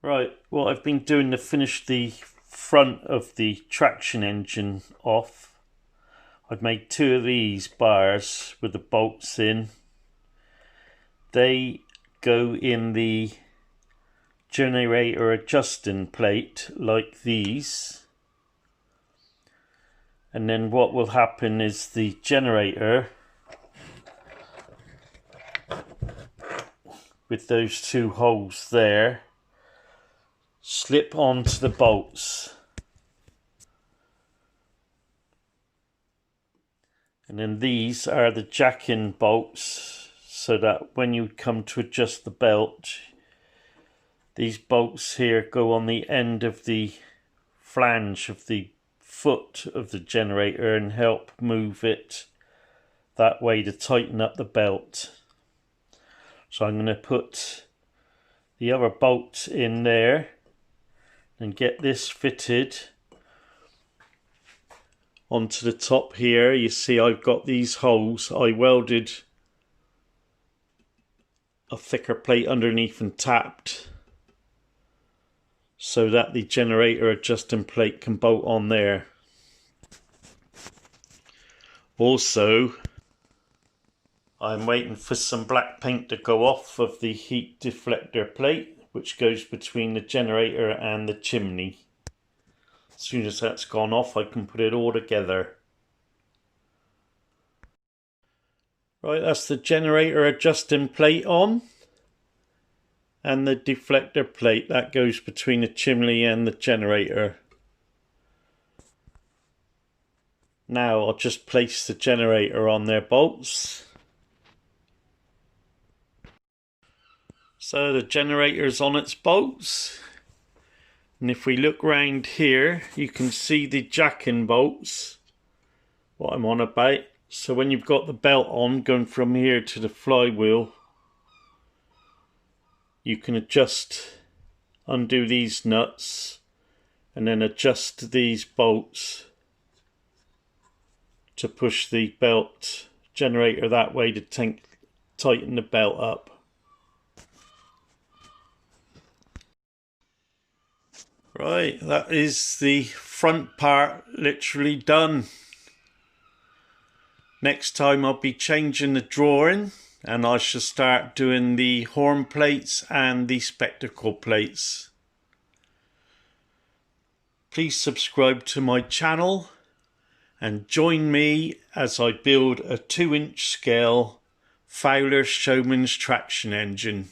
Right, what I've been doing to finish the front of the traction engine off, I've made two of these bars with the bolts in. They go in the generator adjusting plate like these, and then what will happen is the generator with those two holes there slip onto the bolts, and then these are the jack-in bolts, so that when you come to adjust the belt, these bolts here go on the end of the flange of the foot of the generator and help move it that way to tighten up the belt. So I'm going to put the other bolt in there and get this fitted onto the top here. You see I've got these holes. I welded a thicker plate underneath and tapped so that the generator adjusting plate can bolt on there. Also, I'm waiting for some black paint to go off of the heat deflector plate, which goes between the generator and the chimney. As soon as that's gone off, I can put it all together. Right, that's the generator adjusting plate on, and the deflector plate that goes between the chimney and the generator. Now I'll just place the generator on their bolts. So the generator's on its bolts, and if we look round here you can see the jack-in bolts, what I'm on about. So when you've got the belt on going from here to the flywheel, you can undo these nuts and then adjust these bolts to push the belt generator that way to tighten the belt up. Right, that is the front part literally done. Next time I'll be changing the drawing, and I shall start doing the horn plates and the spectacle plates. Please subscribe to my channel and join me as I build a 2-inch scale Fowler Showman's traction engine.